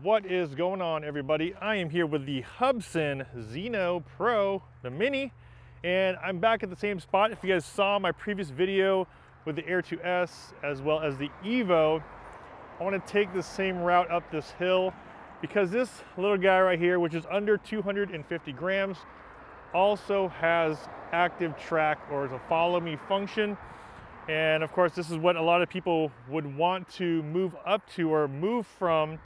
What is going on, everybody? I am here with the Hubsan Zino Pro, the Mini, and I'm back at the same spot. If you guys saw my previous video with the Air 2S as well as the Evo, I want to take the same route up this hill because this little guy right here, which is under 250 grams, also has active track or the follow me function. And of course, this is what a lot of people would want to move up to or move from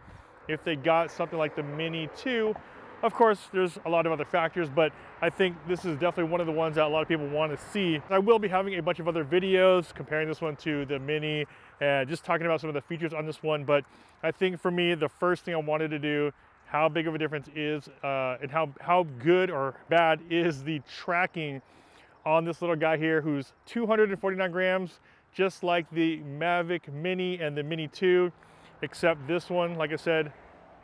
if they got something like the Mini 2. Of course, there's a lot of other factors, but I think this is definitely one of the ones that a lot of people want to see. I will be having a bunch of other videos comparing this one to the Mini and just talking about some of the features on this one. But I think for me, the first thing I wanted to do, how big of a difference is and how good or bad is the tracking on this little guy here, who's 249 grams, just like the MAVIC Mini and the Mini 2, except this one, like I said,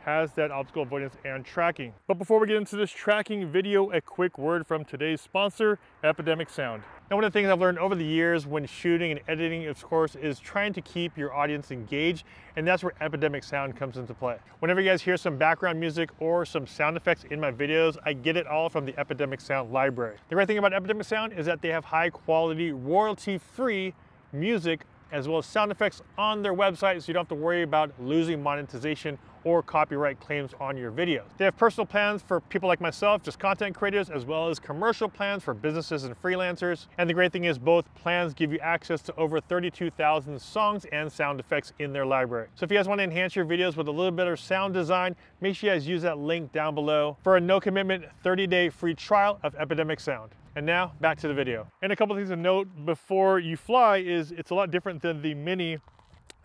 has that obstacle avoidance and tracking. But before we get into this tracking video, a quick word from today's sponsor, Epidemic Sound. Now, one of the things I've learned over the years when shooting and editing, of course, is trying to keep your audience engaged, and that's where Epidemic Sound comes into play. Whenever you guys hear some background music or some sound effects in my videos, I get it all from the Epidemic Sound library. The great thing about Epidemic Sound is that they have high quality, royalty-free music as well as sound effects on their website, so you don't have to worry about losing monetization or copyright claims on your videos. They have personal plans for people like myself, just content creators, as well as commercial plans for businesses and freelancers. And the great thing is both plans give you access to over 32,000 songs and sound effects in their library. So if you guys want to enhance your videos with a little better sound design, make sure you guys use that link down below for a no commitment 30-day free trial of Epidemic Sound. And now back to the video. And a couple things to note before you fly is it's a lot different than the Mini.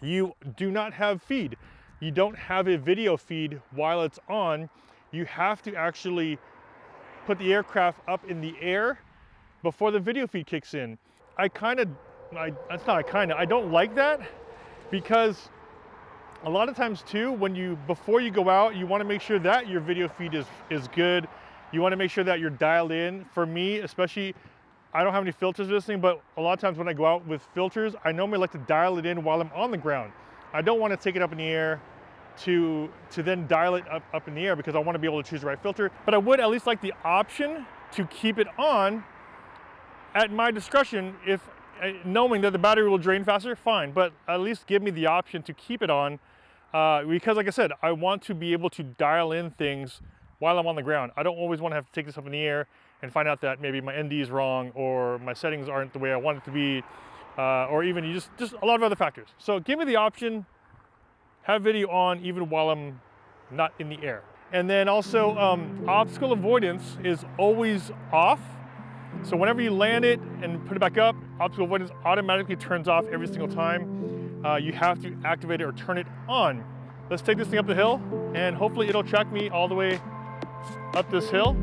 You do not have feed. You don't have a video feed while it's on. You have to actually put the aircraft up in the air before the video feed kicks in. I don't like that, because a lot of times too, before you go out, you want to make sure that your video feed is good. You want to make sure that you're dialed in. For me, especially, I don't have any filters for this thing, but a lot of times when I go out with filters, I normally like to dial it in while I'm on the ground. I don't want to take it up in the air to then dial it up in the air, because I want to be able to choose the right filter. But I would at least like the option to keep it on at my discretion. If knowing that the battery will drain faster, fine, but at least give me the option to keep it on, because like I said, I want to be able to dial in things while I'm on the ground. I don't always want to have to take this up in the air and find out that maybe my ND is wrong or my settings aren't the way I want it to be, or even just a lot of other factors. So give me the option, have video on even while I'm not in the air. And then also obstacle avoidance is always off. So whenever you land it and put it back up, obstacle avoidance automatically turns off every single time. You have to activate it or turn it on. Let's take this thing up the hill, and hopefully it'll track me all the way up this hill.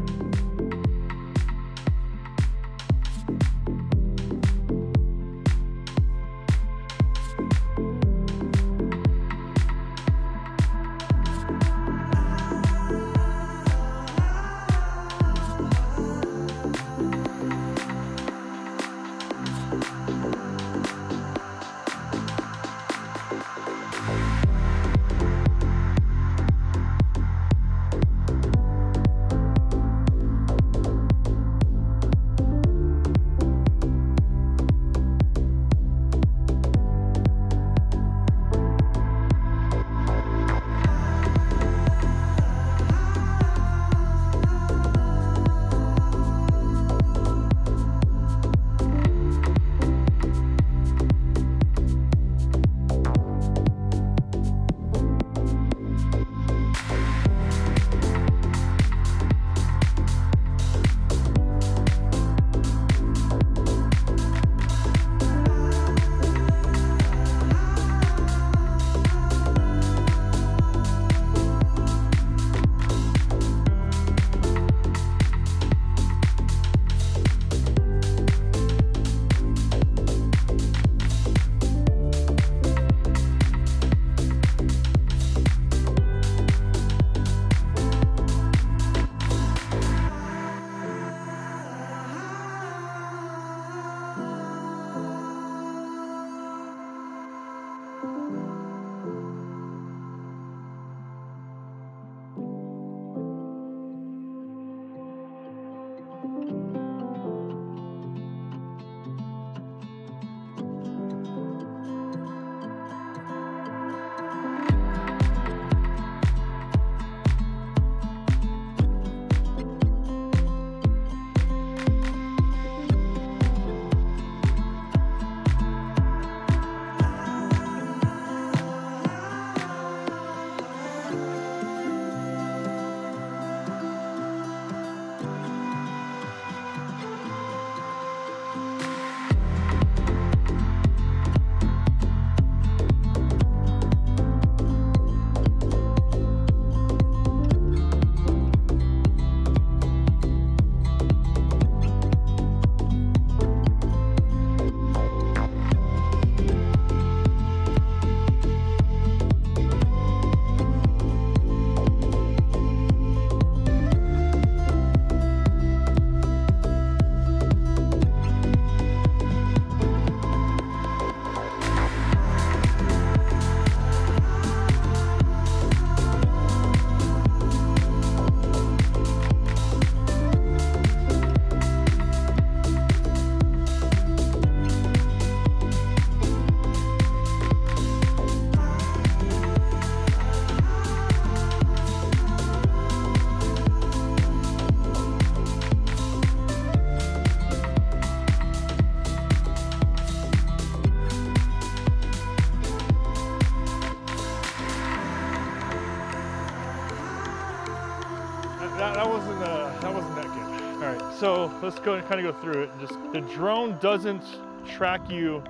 that wasn't that good. All right, so let's go and kind of go through it. Just the drone doesn't track you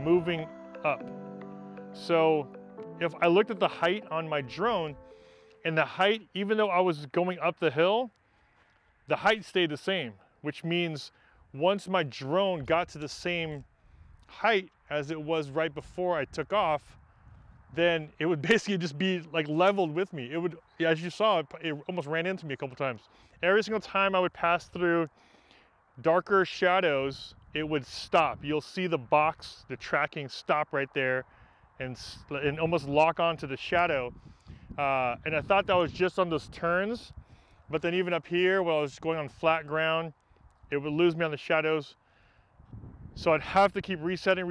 moving up. So if I looked at the height on my drone, and the height, even though I was going up the hill, the height stayed the same, which means once my drone got to the same height as it was right before I took off, then it would basically just be like leveled with me. It would, as you saw, it almost ran into me a couple times. Every single time I would pass through darker shadows, it would stop. You'll see the box, the tracking stop right there and almost lock onto the shadow. And I thought that was just on those turns, but then even up here, when I was going on flat ground, it would lose me on the shadows. So I'd have to keep resetting.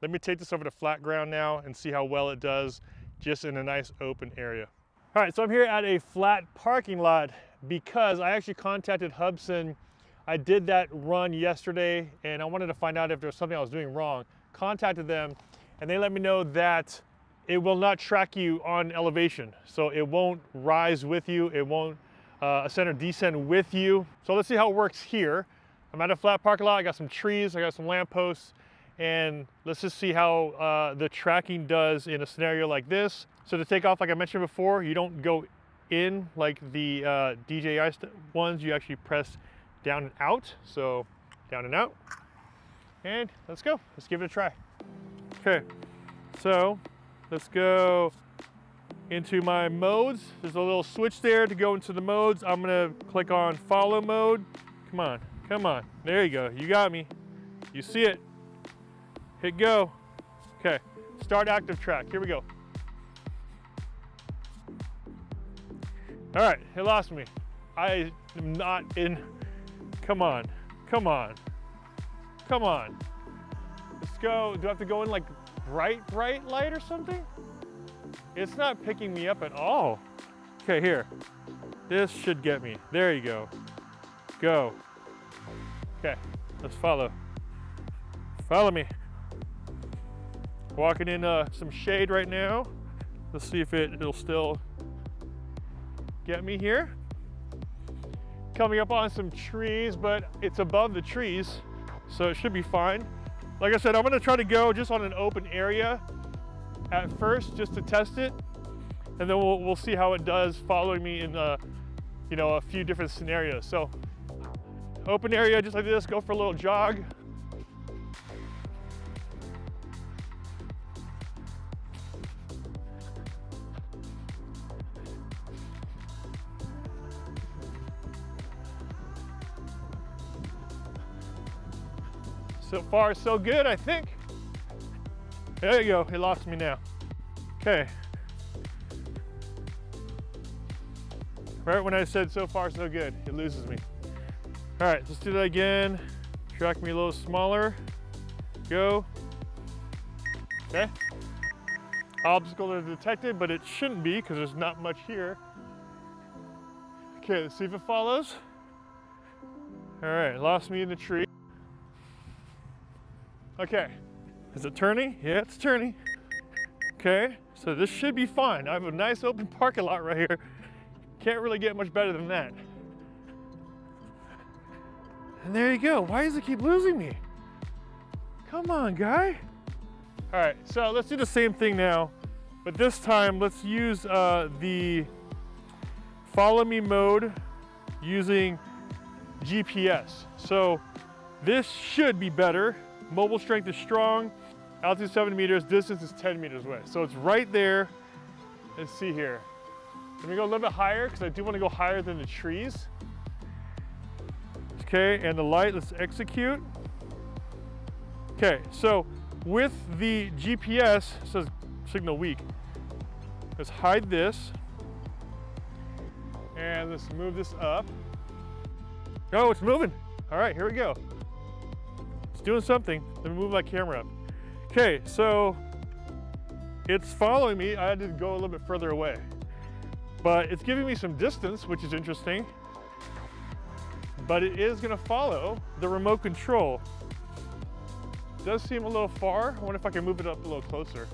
Let me take this over to flat ground now and see how well it does just in a nice open area. All right, so I'm here at a flat parking lot because I actually contacted Hubsan. I did that run yesterday and I wanted to find out if there was something I was doing wrong. Contacted them and they let me know that it will not track you on elevation. So it won't rise with you. It won't ascend or descend with you. So let's see how it works here. I'm at a flat parking lot. I got some trees, I got some lampposts, and let's just see how the tracking does in a scenario like this. So to take off, like I mentioned before, you don't go in like the DJI ones, you actually press down and out. So down and out, and let's go. Let's give it a try. Okay, so let's go into my modes. There's a little switch there to go into the modes. I'm gonna click on follow mode. Come on, come on. There you go, you got me. You see it. Hit go. Okay, start active track, here we go. All right, it lost me. I am not in, come on, come on, come on. Let's go, do I have to go in like bright light or something? It's not picking me up at all. Okay, here, this should get me. There you go, go. Okay, let's follow. Follow me. Walking in some shade right now. Let's see if it'll still get me here. Coming up on some trees, but it's above the trees, so it should be fine. Like I said, I'm gonna try to go just on an open area at first, just to test it, and then we'll see how it does following me in you know, a few different scenarios. So open area, just like this, go for a little jog. So far, so good, I think. There you go, it lost me now. Okay. Right when I said so far, so good, it loses me. All right, let's do that again. Track me a little smaller. Go. Okay. Obstacle are detected, but it shouldn't be because there's not much here. Okay, let's see if it follows. All right, lost me in the tree. Okay, is it turning? Yeah, it's turning. Okay, so this should be fine. I have a nice open parking lot right here. Can't really get much better than that. And there you go. Why does it keep losing me? Come on, guy. All right, so let's do the same thing now, but this time let's use the follow me mode using GPS. So this should be better. Mobile strength is strong, altitude 7 meters, distance is 10 meters away. So it's right there. Let's see here. Let me go a little bit higher because I do want to go higher than the trees. Okay, and the light, let's execute. Okay, so with the GPS, it says signal weak. Let's hide this. And let's move this up. Oh, it's moving. All right, here we go. It's doing something. Let me move my camera up. Okay, so it's following me. I had to go a little bit further away. But it's giving me some distance, which is interesting. But it is gonna follow the remote control. It does seem a little far. I wonder if I can move it up a little closer.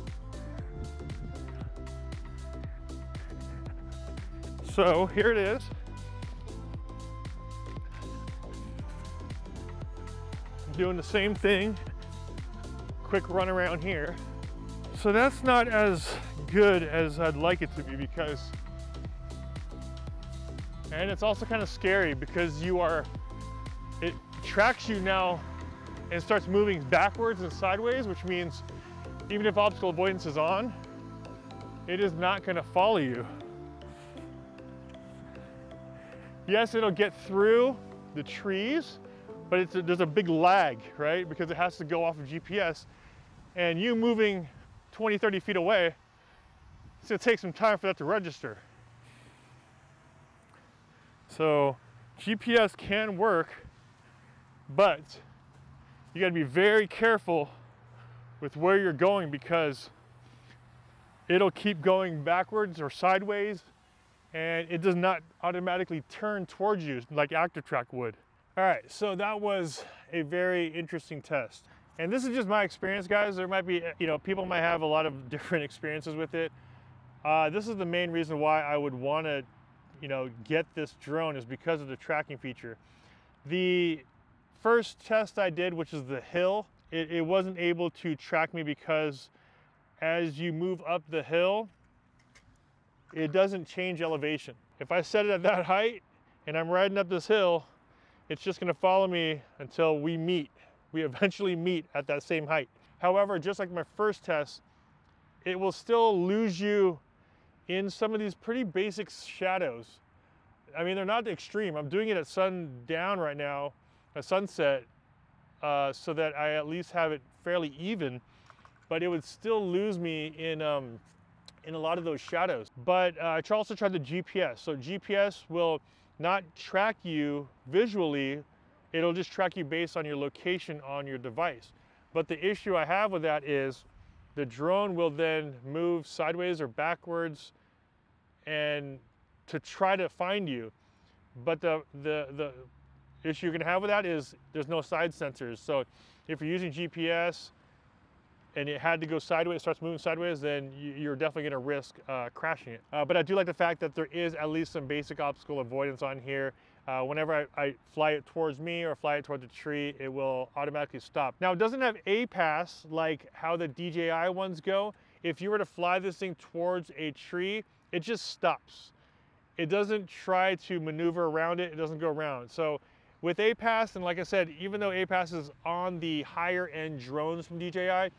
So here it is. Doing the same thing. Quick run around here. So that's not as good as I'd like it to be because, and it's also kind of scary because it tracks you now and starts moving backwards and sideways, which means even if obstacle avoidance is on, it is not going to follow you. Yes, it'll get through the trees, but there's a big lag, right? Because it has to go off of GPS, and you moving 20, 30 feet away, it's gonna take some time for that to register. So GPS can work, but you gotta be very careful with where you're going because it'll keep going backwards or sideways, and it does not automatically turn towards you like ActiveTrack would. All right, so that was a very interesting test. And this is just my experience, guys. There might be, people might have a lot of different experiences with it. This is the main reason why I would want to, get this drone is because of the tracking feature. The first test I did, which is the hill, it wasn't able to track me because as you move up the hill, it doesn't change elevation. If I set it at that height and I'm riding up this hill, it's just gonna follow me until we meet. We eventually meet at that same height. However, just like my first test, it will still lose you in some of these pretty basic shadows. I mean, they're not extreme. I'm doing it at sundown right now, at sunset, so that I at least have it fairly even, but it would still lose me in a lot of those shadows. But I also tried the GPS. So GPS will not track you visually, it'll just track you based on your location on your device. But the issue I have with that is the drone will then move sideways or backwards and to try to find you. But the issue you're gonna have with that is there's no side sensors. So if you're using GPS and it had to go sideways, starts moving sideways, then you're definitely gonna risk crashing it. But I do like the fact that there is at least some basic obstacle avoidance on here. Whenever I fly it towards me or fly it towards a tree, it will automatically stop. Now, it doesn't have APAS like how the DJI ones go. If you were to fly this thing towards a tree, it just stops. It doesn't try to maneuver around it, it doesn't go around. So with APAS, and like I said, even though APAS is on the higher end drones from DJI,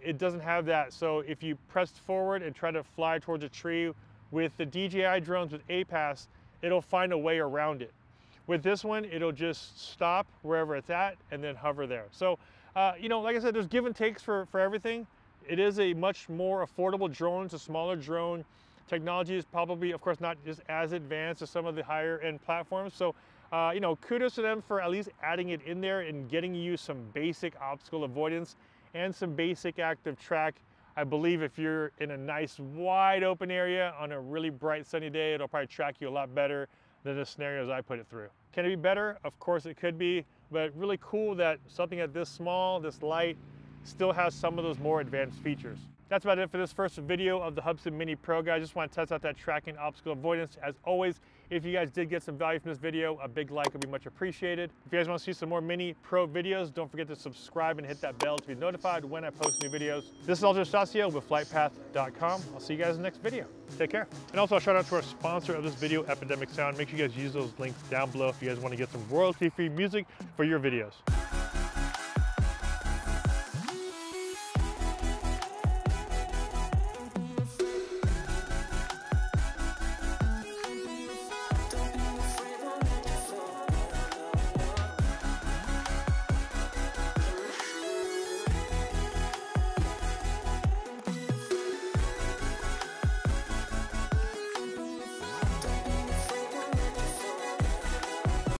it doesn't have that. So if you pressed forward and try to fly towards a tree with the DJI drones with APAS, it'll find a way around it. With this one, it'll just stop wherever it's at and then hover there. So, like I said, there's give and takes for everything. It is a much more affordable drone. It's a smaller drone. Technology is probably, of course, not just as advanced as some of the higher end platforms. So, kudos to them for at least adding it in there and getting you some basic obstacle avoidance and some basic active track. I believe if you're in a nice wide open area on a really bright sunny day, it'll probably track you a lot better than the scenarios I put it through. Can it be better? Of course it could be, but really cool that something at this small, this light, still has some of those more advanced features. That's about it for this first video of the Hubsan Mini Pro, guys. Just want to test out that tracking obstacle avoidance. As always, if you guys did get some value from this video, a big like would be much appreciated. If you guys want to see some more Mini Pro videos, don't forget to subscribe and hit that bell to be notified when I post new videos. This is Aljo with FlytPath.com. I'll see you guys in the next video. Take care. And also a shout out to our sponsor of this video, Epidemic Sound. Make sure you guys use those links down below if you guys want to get some royalty-free music for your videos.